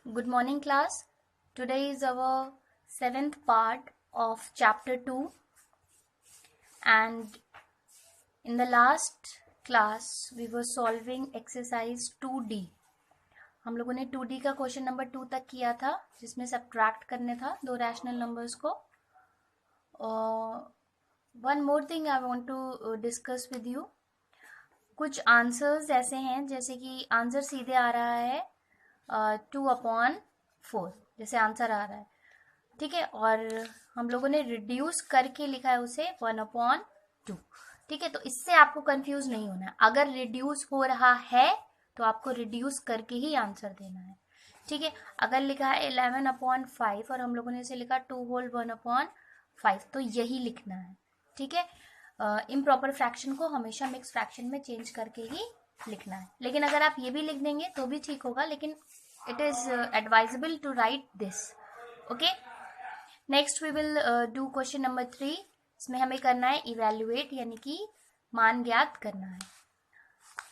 Good morning, class. Today is our 7th part of chapter 2, and in the last class we were solving exercise 2D. हम लोगों ने 2D का question number 2 तक किया था, जिसमें सब्ट्रैक्ट करने था दो रैशनल नंबर्स को. One more thing I want to discuss with you. कुछ आंसर्स ऐसे हैं, जैसे कि आंसर सीधे आ रहा है 2/4, जैसे आंसर आ रहा है, ठीक है. और हम लोगों ने रिड्यूस करके लिखा है उसे 1/2, ठीक है. तो इससे आपको कंफ्यूज नहीं होना है. अगर रिड्यूस हो रहा है तो आपको रिड्यूस करके ही आंसर देना है, ठीक है. अगर लिखा है 11/5 और हम लोगों ने इसे लिखा 2 होल 1/5, तो यही लिखना है, ठीक है. इम्प्रॉपर फ्रैक्शन को हमेशा मिक्स फ्रैक्शन में चेंज करके ही लिखना है. लेकिन अगर आप ये भी लिख देंगे तो भी ठीक होगा, लेकिन it is advisable to write this. Okay, next we will do question number 3. इसमें हमें करना है evaluate, यानी कि मान ज्ञात करना है.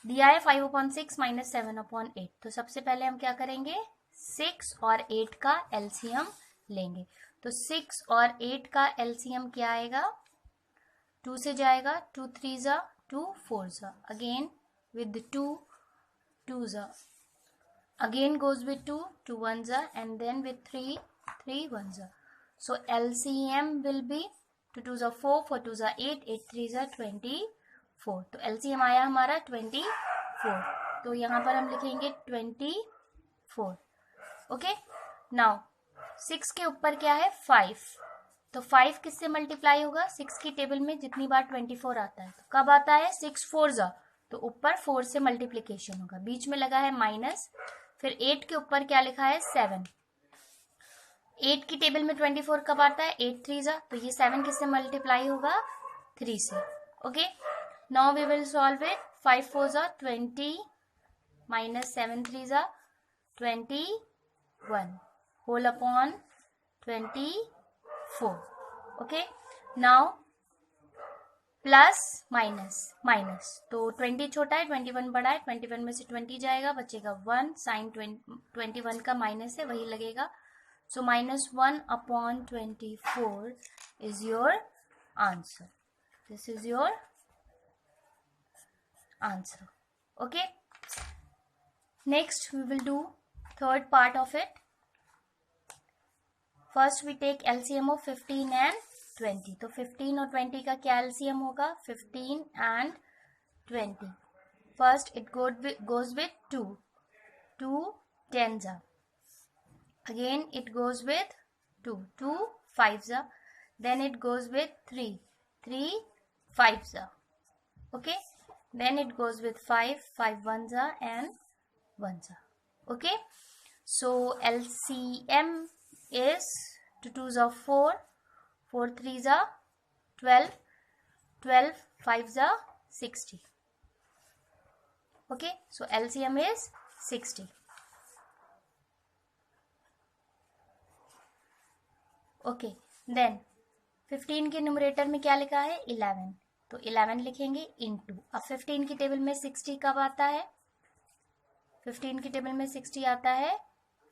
दिया है 5/6 - 7/8. तो सबसे पहले हम क्या करेंगे, 6 और 8 का एलसीएम लेंगे. तो 6 और 8 का एलसीएम क्या आएगा, 2 से जाएगा, 2 3 2 4 again with 2 2 again goes with 2 2 1s and then with 3 3 1s. So LCM will be 2 2s 4 4 2s 8 8 3s 24. तो LCM आया हमारा 24. तो यहाँ पर हम लिखेंगे 24. ओके, नाउ 6 के ऊपर क्या है, 5. तो 5 किससे मल्टीप्लाई होगा, 6 की टेबल में जितनी बार 24 आता है, तो कब आता है, 6 4s, तो ऊपर 4 से मल्टीप्लीकेशन होगा. बीच में लगा है माइनस. फिर 8 के ऊपर क्या लिखा है, 7. 8 की टेबल में 24 कब आता है, 8 3s, तो ये 7 किससे मल्टीप्लाई होगा, 3 से. Okay, now we will solve it. 5 4s 20 minus 7 3s 21 whole upon 24. Okay, now plus minus minus, तो 20 छोटा है, 21 बड़ा है, 21 में से 20 जाएगा, बचेगा 1. साइन 21 का माइनस है, वही लगेगा. So -1/24 is your answer. This is your answer. Okay, next we will do third part of it. First we take LCM of 15 and 20. तो 15 और 20 का क्या एलसीएम होगा, 15 and 20. First it goes with 2 2 10s. Again it goes with 2 2 5s. Then it goes with 3 3 5s. Okay, then it goes with 5 5 1s and 1s. Okay, so LCM is 2 2s 4 4 3s 12 12 5s 60. Okay, so LCM is 60. Okay, then 15 के numerator में क्या लिखा है, 11. तो 11 लिखेंगे into. अब 15 की table में 60 कब आता है, 15 की टेबल में 60 आता है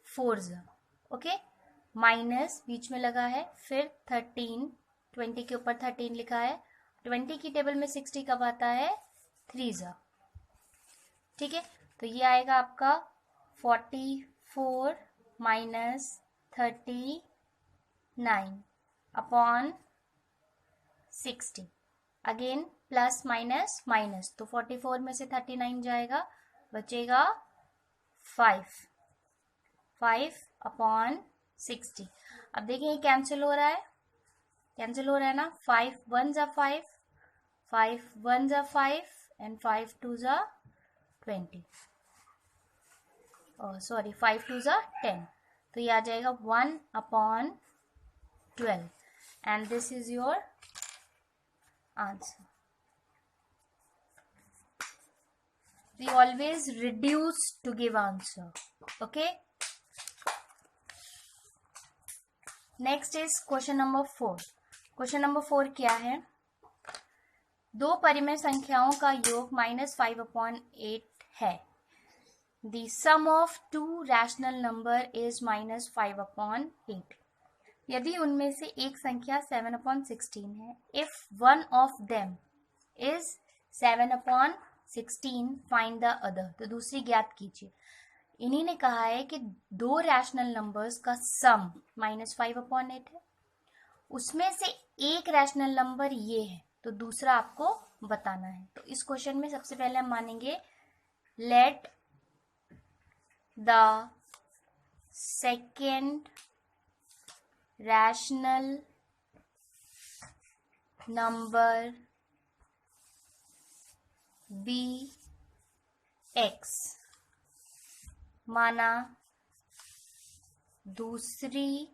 4s. ओके, माइनस बीच में लगा है, फिर 13, 20 के ऊपर 13 लिखा है. 20 की टेबल में 60 कब आता है, 3s. ठीक है, तो ये आएगा आपका 44 minus 39 upon 60. Again plus minus minus, तो 44 में से 39 जाएगा, बचेगा 5 5 अपॉन 60. अब देखिए कैंसिल हो रहा है, कैंसिल हो रहा है ना. 5 1s 5 5 1s 5 and 5 2s 20. Sorry 5 2s 10. तो ये आ जाएगा 1/12 and this is your answer. We always reduce to give answer. Okay, next is question number 4. Question number 4 क्या है, दो परिमेय संख्याओं का योग -5/8 है. the sum of two rational number is -5/8. यदि उनमें से एक संख्या 7/16 है, if one of them is 7/16, find the other. तो दूसरी ज्ञात कीजिए. इन्हीं ने कहा है कि दो रैशनल नंबर्स का सम -5/8 है, उसमें से एक रैशनल नंबर ये है, तो दूसरा आपको बताना है. तो इस क्वेश्चन में सबसे पहले हम मानेंगे let the second rational number be x. माना दूसरी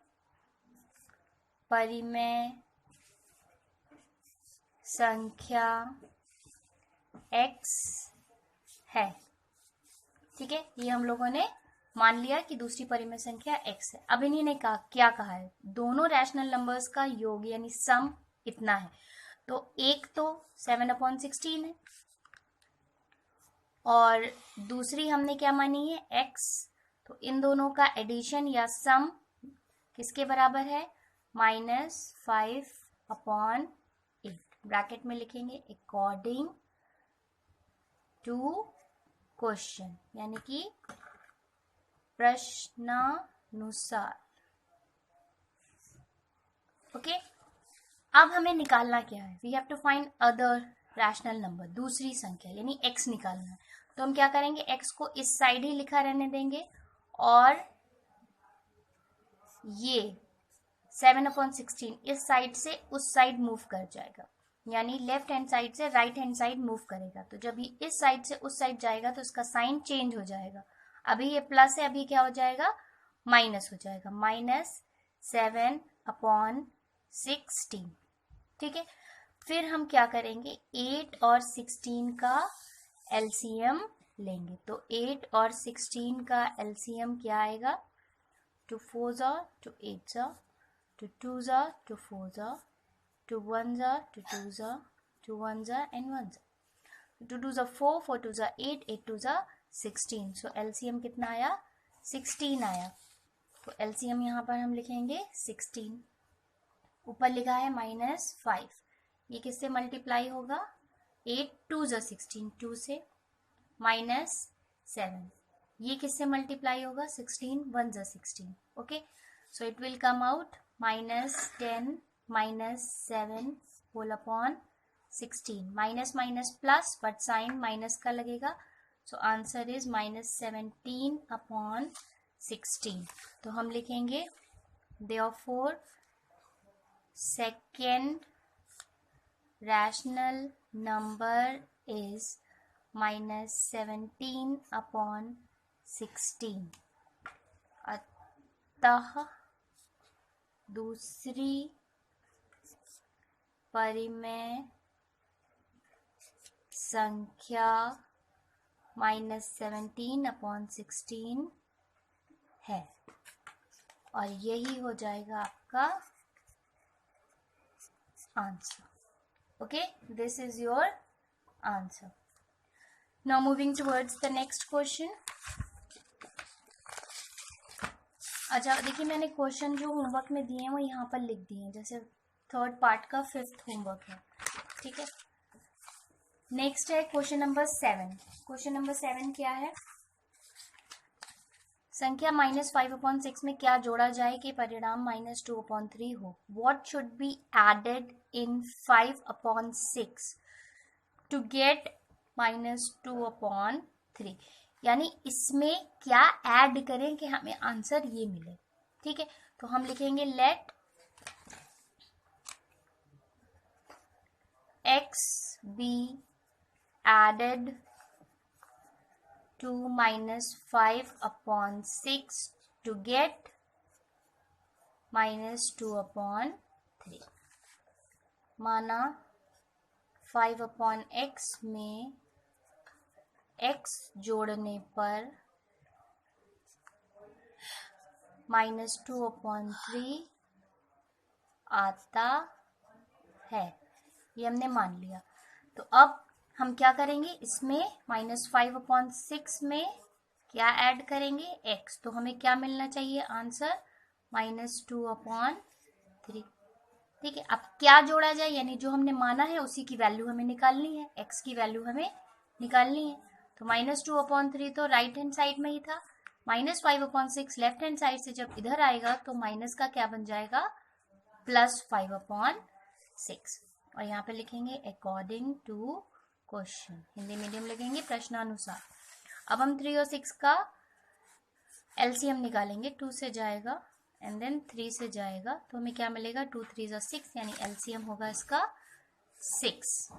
परिमेय संख्या x है. ठीक है, ये हम लोगों ने मान लिया कि दूसरी परिमेय संख्या x है. अब इन्हीं ने क्या कहा है, दोनों रैशनल नंबर्स का योग यानी सम इतना है. तो एक तो 7/16 है और दूसरी हमने क्या मानी है, x. तो इन दोनों का एडिशन या सम किसके बराबर है, -5/8. ब्रैकेट में लिखेंगे अकॉर्डिंग टू क्वेश्चन, यानी कि प्रश्नानुसार. ओके, अब हमें निकालना क्या है, we have to find other rational number, दूसरी संख्या यानी x निकालना है. तो हम क्या करेंगे, x को इस साइड ही लिखा रहने देंगे और ये 7/16 इस साइड से उस साइड मूव कर जाएगा, यानी लेफ्ट हैंड साइड से राइट हैंड साइड मूव करेगा. तो जब ये इस साइड से उस साइड जाएगा तो इसका साइन चेंज हो जाएगा. अभी ये प्लस है, अभी क्या हो जाएगा, माइनस हो जाएगा, -7/16. ठीक है, फिर हम क्या करेंगे, 8 और 16 का एलसीएम लेंगे. तो 8 और 16 का एलसीएम क्या आएगा, 2 4s are 2 8s are 2 2s are 2 4s are 2 1s are 2 2s are 2 1s are and 1s are. 2 2s are 4 4 2s are 8 8 2s are 16. So LCM कितना आया, 16 आया. तो एलसीएम यहाँ पर हम लिखेंगे 16. ऊपर लिखा है -5, ये किससे मल्टीप्लाई होगा, 8 2s are 16, 2 से, -7, ये किससे मल्टीप्लाई होगा, 16 1s are 16. Okay, so it will come out -10 -7 whole upon 16. Minus minus plus, but sign minus का लगेगा. So answer is -17/16. तो हम लिखेंगे therefore second rational number is -17/16. अतः दूसरी परिमेय संख्या -17/16 है और यही हो जाएगा आपका answer. Okay, this is your answer. Now moving towards the next question. अच्छा देखिए, मैंने क्वेश्चन जो होमवर्क में दिए हैं वो यहाँ पर लिख दिए हैं, जैसे थर्ड पार्ट का 5th होमवर्क है. ठीक है, नेक्स्ट है क्वेश्चन नंबर 7. क्वेश्चन नंबर 7 क्या है, संख्या -5/6 में क्या जोड़ा जाए कि परिणाम -2/3 हो. What should be added in 5/6 to get -2/3. यानी इसमें क्या ऐड करें कि हमें आंसर ये मिले. ठीक है, तो हम लिखेंगे late x be added to -5/6 to get -2/3. माना 5/x में x जोड़ने पर -2/3 आता है, ये हमने मान लिया. तो अब हम क्या करेंगे, इसमें -5/6 में क्या ऐड करेंगे, x, तो हमें क्या मिलना चाहिए आंसर, -2/3। ठीक है, अब क्या जोड़ा जाए, यानी जो हमने माना है उसी की वैल्यू हमें निकालनी है, x की वैल्यू हमें निकालनी है। तो -2/3 तो राइट हैंड साइड में ही था, -5/6 लेफ्ट हैंड साइड से जब इधर आएगा तो माइनस का क्या बन जाएगा, +5/6। और यहाँ पे लिखेंगे according to question, Hindi medium लिखेंगे प्रश्नानुसार। अब हम 3 और 6 का एलसीएम निकालेंगे, 2 से जाएगा एंड देन 3 से जाएगा, तो हमें क्या मिलेगा, 2 3 6, यानी एलसीएम होगा इसका 6।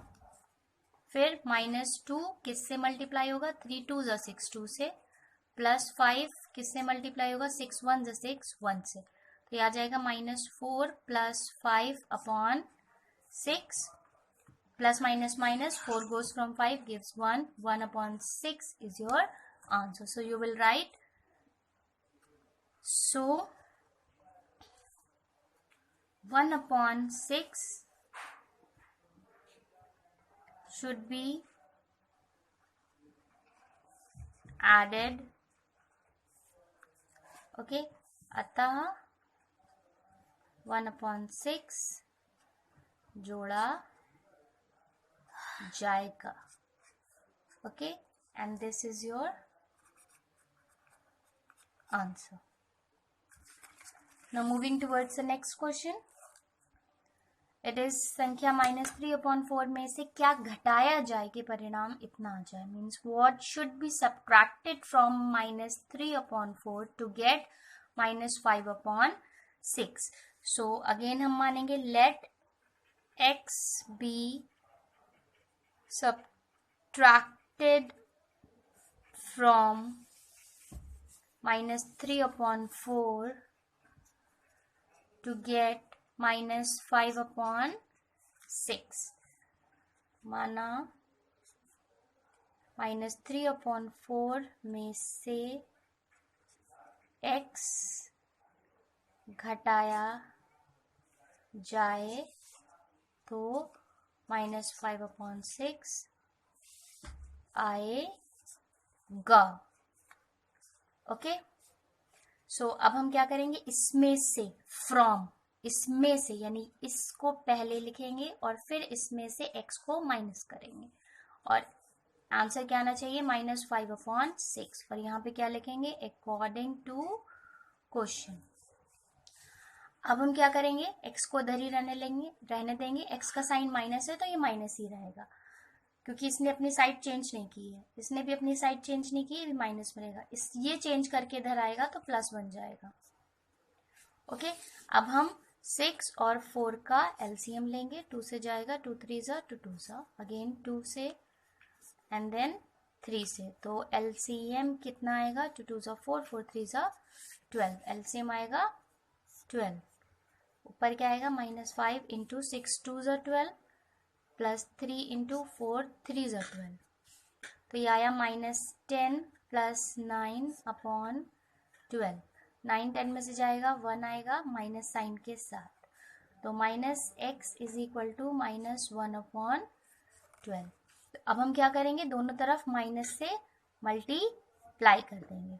फिर -2 किससे मल्टीप्लाई होगा, 3 2 6 2 से, +5 किससे मल्टीप्लाई होगा, 6 1 6 1 से, तो ये आ जाएगा -4 + 5/6, plus minus minus 4 goes from 5 gives 1, 1/6 is your answer. So you will write, so 1/6 should be added, okay, अतः 1/6 जोड़ा जाएगा, okay, and this is your answer. Now moving towards the next question. It is संख्या -3/4 में से क्या घटाया जाए कि परिणाम इतना आ जाए, means what should be subtracted from -3/4 to get -5/6. So again हम मानेंगे let x be subtracted from -3/4 to get -5/6. माना -3/4 में से x घटाया जाए तो -5/6 आएगा, ओके। सो अब हम क्या करेंगे, इसमें से फ्रॉम, इसमें से यानी इसको पहले लिखेंगे और फिर इसमें से x को माइनस करेंगे और आंसर क्या आना चाहिए, -5/6। और यहाँ पे क्या लिखेंगे, अकॉर्डिंग टू क्वेश्चन। अब हम क्या करेंगे, x को इधर ही रहने देंगे, x का साइन माइनस है तो ये माइनस ही रहेगा क्योंकि इसने अपनी साइड चेंज नहीं की है, इसने भी अपनी साइड चेंज नहीं की, ये भी माइनस में रहेगा, इस ये चेंज करके इधर आएगा तो प्लस बन जाएगा, ओके। अब हम 6 और 4 का एलसीएम लेंगे, 2 से जाएगा, 2 3 2 2 अगेन 2 से एंड देन 3 से, तो एलसीएम कितना आएगा, 2 2 4 4 3 12, एलसीएम आएगा 12। ऊपर क्या आएगा, -5 × 6 2 12 +3 × 4 3 12, तो ये आया -10 + 9/12, 9 10 में से जाएगा, 1 आएगा माइनस साइन के साथ, तो -x = -1/12। तो अब हम क्या करेंगे, दोनों तरफ माइनस से मल्टीप्लाई कर देंगे,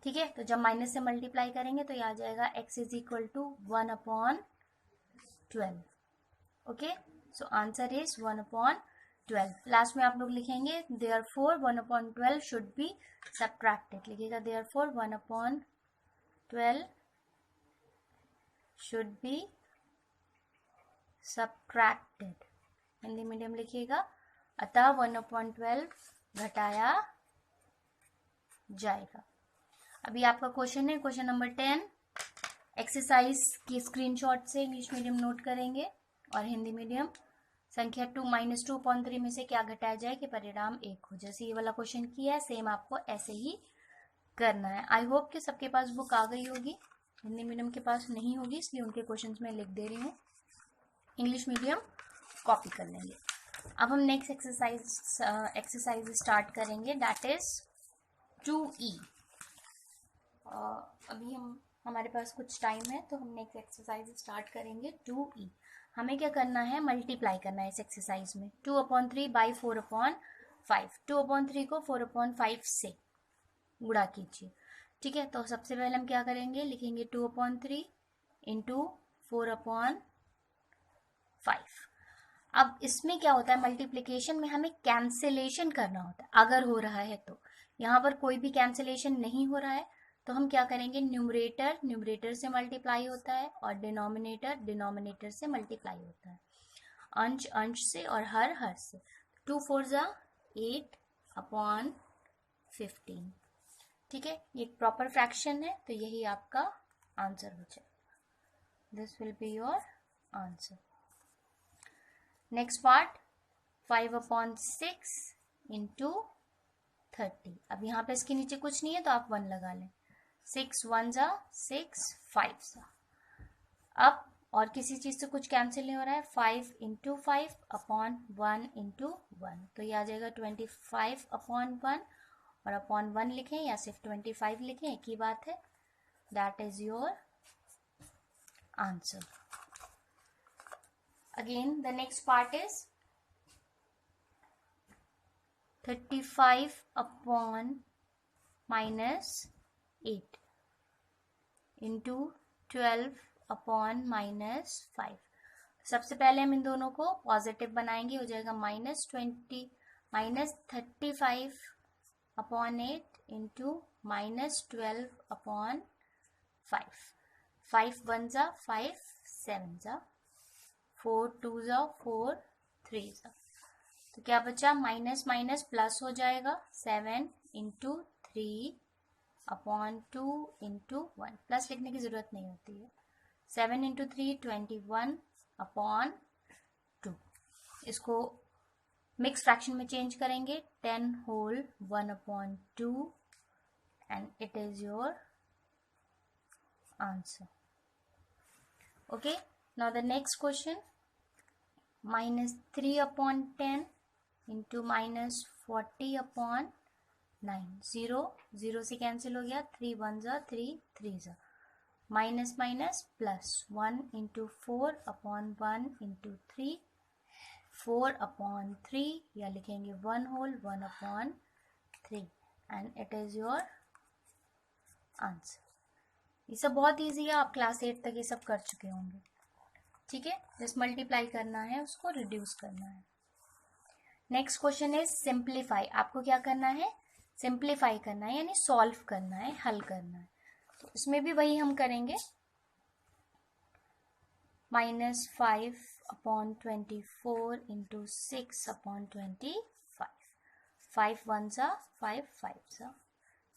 ठीक है। तो जब माइनस से मल्टीप्लाई करेंगे तो ये आ जाएगा x = 1/12, okay. So answer is 1/12। Last में आप लोग लिखेंगे therefore 1/12 शुड बी सब्ट्रैक्टेड, लिखिएगा therefore 1/12 should be subtracted, Hindi medium लिखिएगा, अतः 1/12 घटाया जाएगा। अभी आपका क्वेश्चन है, क्वेश्चन नंबर 10, एक्सरसाइज की स्क्रीनशॉट से इंग्लिश मीडियम नोट करेंगे और हिंदी मीडियम संख्या -2/3 में से क्या घटाया जाए कि परिणाम 1 हो। जैसे ये वाला क्वेश्चन किया है सेम आपको ऐसे ही करना है। आई होप कि सबके पास बुक आ गई होगी, हिंदी मीडियम के पास नहीं होगी इसलिए उनके क्वेश्चंस में लिख दे रही हूँ, इंग्लिश मीडियम कॉपी कर लेंगे। अब हम नेक्स्ट एक्सरसाइज स्टार्ट करेंगे, दैट इज 2E। अभी हमारे पास कुछ टाइम है तो हम नेक्स्ट एक्सरसाइज स्टार्ट करेंगे 2E। हमें क्या करना है, मल्टीप्लाई करना है इस एक्सरसाइज में, 2/3 / 4/5, 2/3 को 4/5 से गुणा कीजिए। ठीक है, तो सबसे पहले हम क्या करेंगे, लिखेंगे 2/3 इंटू 4/5। अब इसमें क्या होता है, मल्टीप्लिकेशन में हमें कैंसिलेशन करना होता है अगर हो रहा है तो। यहाँ पर कोई भी कैंसिलेशन नहीं हो रहा है तो हम क्या करेंगे, न्यूमरेटर न्यूमरेटर से मल्टीप्लाई होता है और डिनोमिनेटर डिनोमिनेटर से मल्टीप्लाई होता है, अंश अंश से और हर हर से। 2 4 जा 8/15। ठीक है, ये एक प्रॉपर फ्रैक्शन है तो यही आपका आंसर हो जाएगा। This will be your answer. Next part 5/6 into 30। अब यहाँ पे इसके नीचे कुछ नहीं है तो आप 1 लगा लें। 6 1 जा 6 5 जा। अब और किसी चीज से कुछ कैंसिल नहीं हो रहा है। 5 इंटू 5/1 इंटू 1, तो ये आ जाएगा 25/1 और अपॉन 1 लिखें या सिर्फ 25 लिखें, एक ही बात है। That is your answer. Again, the next part is 35/-8 into 12/-5। सबसे पहले हम इन दोनों को पॉजिटिव बनाएंगे, हो जाएगा -35/8 इंटू -12/5। 5 1 जा 5 7 जा 4 2 जा 4 3 जा, तो क्या बचा, माइनस माइनस प्लस हो जाएगा। 7 इंटू 3/2 इंटू 1, प्लस लिखने की जरूरत नहीं होती है। 7 इंटू 3 21/2। इसको मिक्स फ्रैक्शन में चेंज करेंगे, 10 whole 1/2 and it is your answer. Okay, now the next question, -3/10 into -40/9। 0 0 से कैंसिल हो गया, 3 1 जा 3 3 जा, minus minus plus 1 into 4/1 into 3 4/3, या लिखेंगे 1 whole 1/3 and it is your answer. ये सब बहुत इजी है, आप क्लास 8 तक ये सब कर चुके होंगे। ठीक है, जस्ट मल्टीप्लाई करना है, उसको रिड्यूस करना है। Next question is simplify. आपको क्या करना है, सिंप्लीफाई करना है, यानी सॉल्व करना है, हल करना है। तो इसमें भी वही हम करेंगे, -5/24 इंटू 6/25। 5 1 जा 5 5 जा,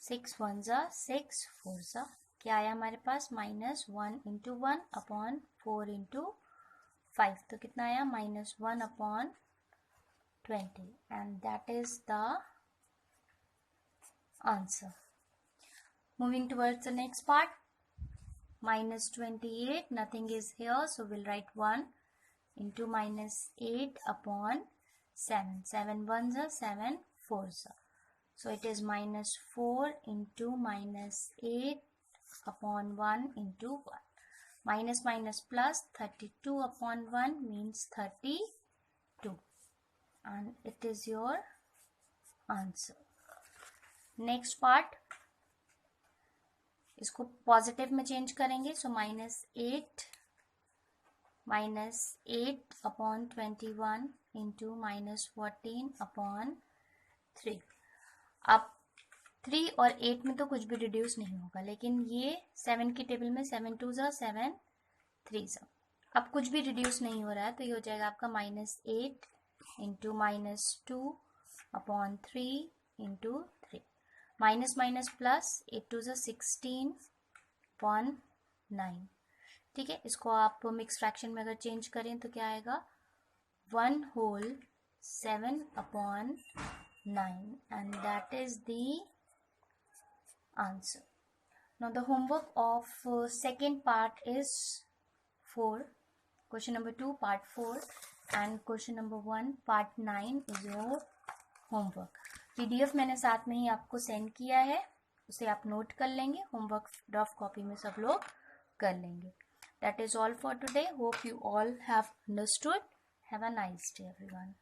6 1 जा 6 4 जा, क्या आया हमारे पास, -1 इंटू 1/4 इंटू 5, तो कितना आया, -1/20 and that is the answer. Moving towards the next part, -28, nothing is here, so we'll write 1 into -8/7. 7 1 जा 7 4 जा, so it is -4 into -8/1 into 1. Minus minus plus 32/1 means 32 and it is your answer. Next part, इसको positive में change करेंगे, सो -8/21 into -14/3। अब 3 और 8 में तो कुछ भी रिड्यूस नहीं होगा, लेकिन ये 7 की टेबल में 7 2 जा 7 3 जा, अब कुछ भी रिड्यूस नहीं हो रहा है, तो ये हो जाएगा आपका -8 into -2/3 into 3, minus minus plus 8 2 जा 16/9। ठीक है, इसको आप मिक्स फ्रैक्शन में अगर चेंज करें तो क्या आएगा, 1 whole 7/9 and that is the answer. Now the homework of second part is 4, question number 2 part 4 and question number 1 part 9 is your homework. PDF मैंने साथ में ही आपको सेंड किया है, उसे आप नोट कर लेंगे, होमवर्क रफ कॉपी में सब लोग कर लेंगे। That is all for today. Hope you all have understood. Have a nice day everyone.